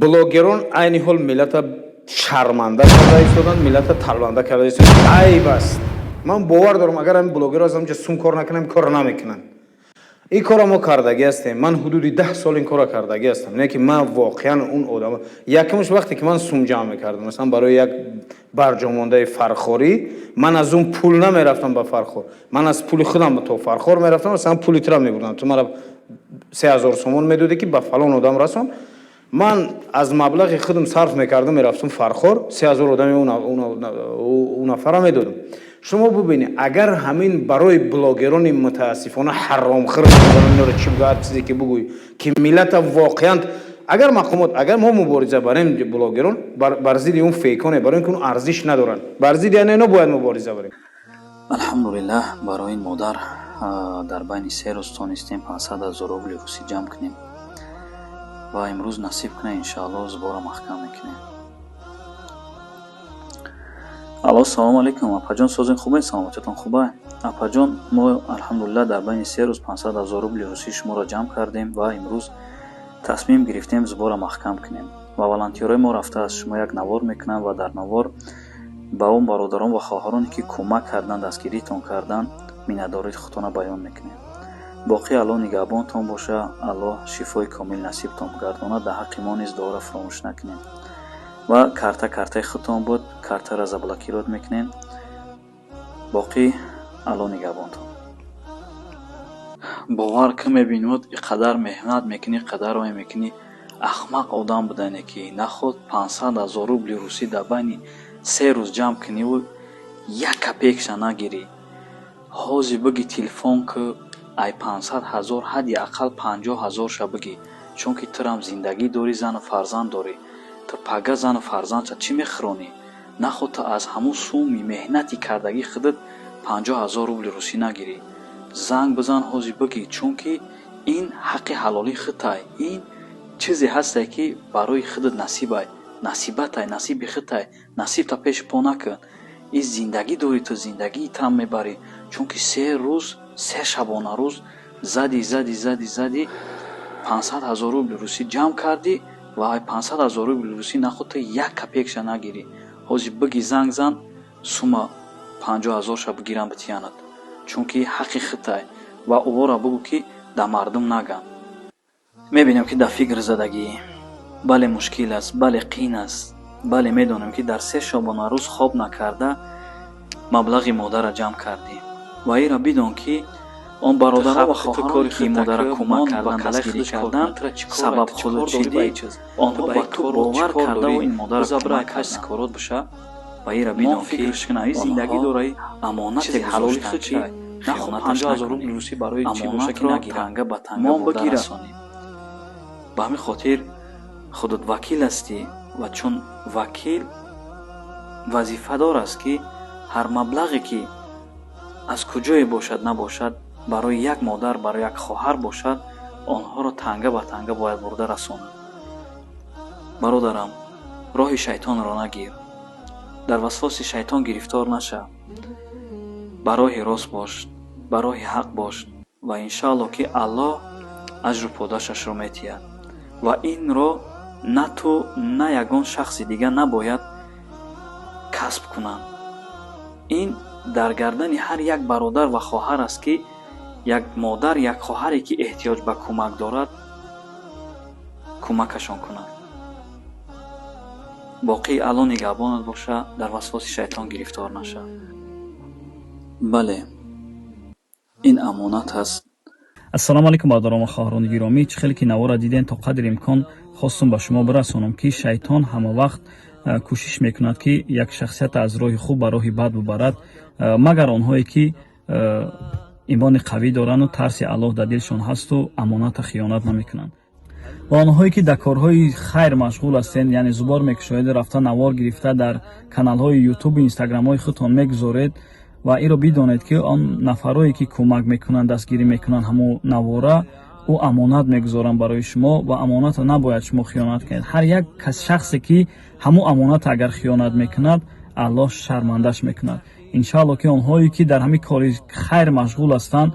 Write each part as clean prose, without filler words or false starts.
блогерон айни ҳол миллата шарманда карда истоданд, миллата талбанда карда истоданд. Айб аст. Ман бовар дорам, агар ҳамин блогерҳо аз ҳамча сум кор накунанд, кор намекунанд. این کارا ما کردگی هستیم. من حدود 10 سال این کارا کردگی هستم. نه که من واقعا اون آدم یکمش وقتی که من سوم جمع میکردم، مثلا برای یک برجامانده فرخوری من از اون پول نمیرفتم به فرخور، من از پول خودم به تو فرخور میرفتم، مثلا پولی ترا میبردم، تو مرا 3000 سومون میدادی که به فلان آدم رسون، من از مبلغ خودم صرف میکردم میرفتم فرخور 3000 آدم اون نفر میدادم. شما ببینید اگر همین برای بلاگران متاسفانه حرام خور اینا رو چی بگه چیزی که بگوی که ملت واقعا اگر مقامات اگر ما مبارزه بریم بلاگران بر ضد اون فیکانه برای اینکه اون ارزش ندارن بر ضد اینا باید مبارزه بریم. الحمدلله برای این مادر در بین 3 روز تونستیم 500,000 روبل روسی جمع کنیم و امروز نصیب کنه ان شاء الله زبور محکم میکنیم. الو سلام علیکم اپا جان، سوزین خوبه؟ سلامتتون خوبه؟ اپا جان، ما الحمدلله در بین 3 روز 500,000 روبل روسی شما را جمع کردیم و امروز تصمیم گرفتیم زبور محکم کنیم و والنتیرای ما رفته از شما یک نوار میکنن و در نوار با اون برادران و خواهرانی که کمک کردن دستگیریتون کردن مینه‌داری خودتون بیان میکنیم. باقی الله نگهبانتون باشه، الله شفای کامل نصیبتون گردونه، در حق ما نیز دعا را فراموش نکنیم و کارت خودتون بود، کارت را زبلاکیرات میکنیم. باقی الله نگهبانتون. باور که میبینید اینقدر مهنت میکنی، قدر رو میکنی، احمق آدم بودنی که نخود 500,000 روبل روسی در بین 3 روز جمع کنی و یک کپیکش نگیری. حاضی بگی تلفن که ای 500,000 حدی اقل 50,000 شا بگی، چون که ترم زندگی داری، زن و فرزند داری، تو پگه زن و فرزند چه چی میخرونی؟ نخود تو از همون سومی مهنتی کردگی خودت 50,000 روبل روسی نگیری. زنگ بزن حاضی بگی، چون که این حق حلالی خودتای، این چیزی هسته که برای خودت نصیبه، نصیبتای، نصیب خودتای، نصیب تا پیش پا نکن. این زندگی داری، تو زندگی تم میبری، چون که 3 روز 3 شبانه روز زدی 500,000 روبل روسی جمع کردی و 500,000 روبل روسی نخود تو یک کپیکش نگیری. حاضی بگی زنگ زن سوما 50,000 شا بگیرم بتیانت، چون که حقی خودتای و او را بگو که در مردم نگن. میبینم که در فکر زدگی بله مشکل است، بله قین است، بله میدونم که در 3 شبانه روز خواب نکرده مبلغ مادر را جمع کردی و ای را بدون که آن برادر و خواهران که مادر را کمک کردن دستگیری کردن سبب خود چیدی، آنها با تو باور کرده و این مادر را کمک کردن بشه و ای را بدون که آنها امانت حلال خود چی خیانتش نکنی، امانت را تنگه به تنگه بوده رسانی. به همین خاطر خودت وکیل هستی و چون وکیل وظیفه دار است که هر مبلغی که از کجای باشد نباشد برای یک مادر، برای یک خواهر باشد، آنها را تنگه به تنگه باید برده رساند. برادرم، راه شیطان را نگیر، در وسواس شیطان گرفتار نشه، برای راست باش، برای حق باش و انشاءالله که الله اجر و پاداشش را میتید و این را نه تو نه یگان شخص دیگه نباید کسب کنند. این در گردن هر یک برادر و خواهر است که یک مادر، یک خواهری که احتیاج به کمک دارد کمکشان کنند. باقی الله نگهبانت باشه، در وسواس شیطان گرفتار نشه. بله این امانت هست. ассалому алайкум бародарон ва хоҳарони гиромӣ, чӣ хеле ки навора дидем, то қадри имкон хостум ба шумо бирасонам ки шайтон ҳама вақт кӯшиш мекунад ки як шахсият аз роҳи хуб ба роҳи бад бубарад, магар онҳое ки имони қавӣ дорану тарси аллоҳ дар дилшон ҳасту амоната хиёнат намекунанд. ва онҳое ки дар корҳои хайр машғул ҳастед, яъне зубор мекушоед, рафта навор гирифта дар каналҳои ютубу инстаграмҳои худтон мегузоред و ای را بدانید که آن نفرایی که کمک میکنند، دستگیری میکنند همون نواره او امانت میگذارند برای شما و امانت را نباید شما خیانت کنید. هر یک شخصی که همون امانت اگر خیانت میکند الله شرمندش میکند. انشاءالله که آنهایی که در همین کار خیر مشغول هستند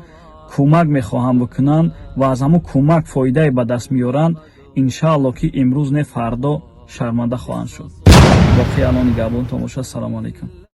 کمک میخواهند بکنند و از همون کمک فایده به دست میارند، иншаалло ки имрӯз не фардо шарманда хоҳанд шуд. боқи алони габон тамоша. Ассалому алайкум.